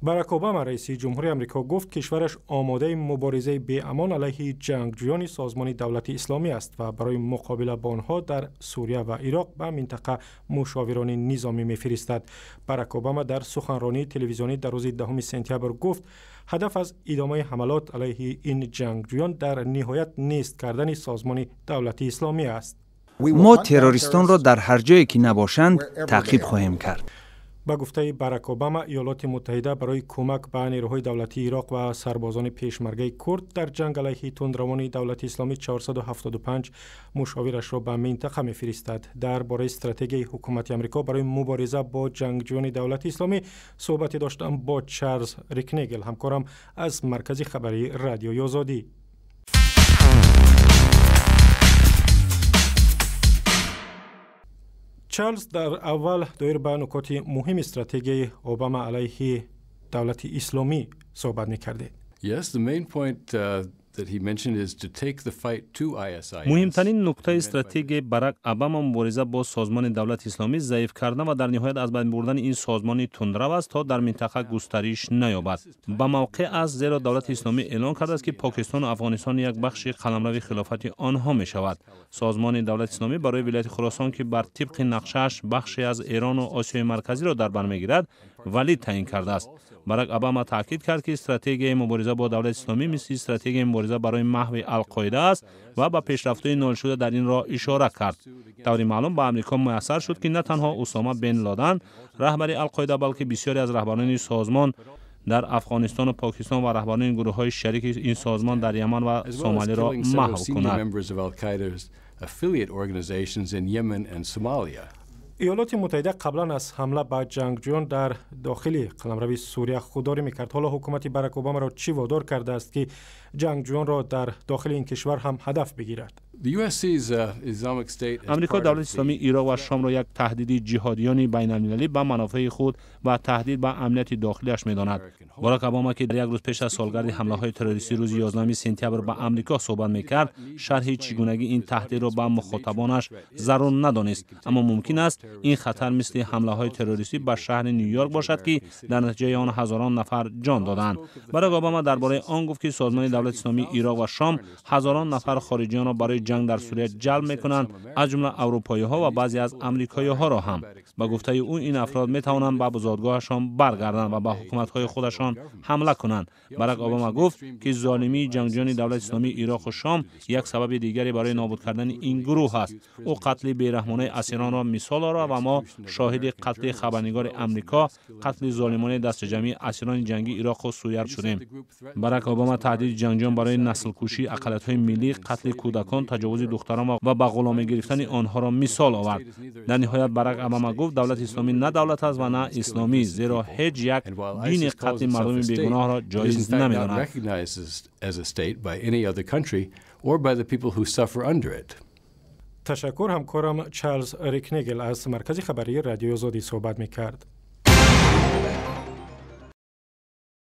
باراک اوباما رئیس جمهوری آمریکا گفت کشورش آماده مبارزه بی‌امان علیه جنگجویان سازمان دولت اسلامی است و برای مقابله با آنها در سوریه و عراق به منطقه مشاوران نظامی می‌فرستد. باراک اوباما در سخنرانی تلویزیونی در روز 10 سپتامبر گفت هدف از ادامه حملات علیه این جنگجویان در نهایت نیست کردن سازمان دولت اسلامی است. ما تروریستان را در هر جایی که نباشند تعقیب خواهیم کرد. با گفته باراک اوباما، ایالات متحده برای کمک به نیروهای دولتی عراق و سربازان پیشمرگه کرد در جنگ علیه تندروان دولت اسلامی 475 مشاورش را به منطقه می‌فرستد. درباره استراتژی حکومت آمریکا برای مبارزه با جنگجویان دولت اسلامی صحبت داشتم با چارلز ریکنگل، همکارم از مرکز خبری رادیوی آزادی. چارلز در اول دایر به نکات مهم استراتژی اوباما علیه دولت اسلامی صحبت می‌کرد. مهمترین نکته استراتژی باراک اوباما مبارزه با سازمان دولت اسلامی ضعیف کردن و در نهایت از بین بردن این سازمان تندرو است تا در منطقه گسترش نیابد. با موقع از زیرا دولت اسلامی اعلان کرده است که پاکستان و افغانستان یک بخش قلمرو خلافت آنها می شود. سازمان دولت اسلامی برای ولایت خراسان که بر طبق نقشش بخشی از ایران و آسیای مرکزی را در بر میگیرد ولی تعیین کرده است. باراک اوباما تاکید کرد که استراتژی مبارزه با دولت اسلامی مثل استراتژی مبارزه برای محو القاعده است و به پیشرفت‌های نائل شده در این راه اشاره کرد. طوری معلوم به آمریکا میسر شد که نه تنها اسامه بن لادن رهبر القاعده بلکه بسیاری از رهبران سازمان در افغانستان و پاکستان و رهبران گروه‌های شریک این سازمان در یمن و سومالی را محو کند. ایالات متحده قبلا از حمله به جنگجویان در داخل قلمرو سوریه خودداری میکرد. حالا حکومت باراک اوباما را چی وادار کرده است که جنگجویان را در داخل این کشور هم هدف بگیرد؟ امریکا دولت اسلامی عراق و شام را یک تهدید جهادیان بین المللی به منافع خود و تهدید به امنیت داخلیش می‌داند. باراک اوباما که در یک روز پیش از سالگرد حمله‌های تروریستی روز 11 سپتامبر به آمریکا صحبت می‌کرد، شرح چگونگی این تهدید را به مخاطبانش ضرور ندانست، اما ممکن است این خطر مثل حمله‌های تروریستی به شهر نیویورک باشد که در نتیجه آن هزاران نفر جان دادند. باراک اوباما درباره آن گفت که سازمان دولت اسلامی عراق و شام هزاران نفر خارجیان را برای جنگ در سوریه جلب می‌کنند، از جمله اروپایی‌ها و بعضی از آمریکایی‌ها را هم. با گفته او این افراد می‌توانند به بزادگاهشان برگردند و به حکومت‌های خودشان حمله کنند. باراک اوباما گفت که ظالمی جنگجویان دولت اسلامی عراق و شام یک سبب دیگری برای نابود کردن این گروه است. او قتل بی‌رحمانه اسیران را مثال آورد و ما شاهد قتل خبرنگار آمریکا، قتل ظالمانه دست جمعی اسیران جنگی عراق و سوریه شدیم. باراک اوباما تهدید جنگجویان برای نسل‌کشی اقلیت‌های ملی، قتل کودکان، تجاوز دختران و به غلامی گرفتن آنها را مثال آورد. در نهایت باراک اوباما گفت دولت اسلامی نه دولت است و نه اسلامی، زیرا هیچ یک دین قتل مردم بیگناه را جایز نمی‌داند. تشکر. همکارم چارلز ریکنگل از مرکز خبری رادیوی آزادی صحبت می‌کرد.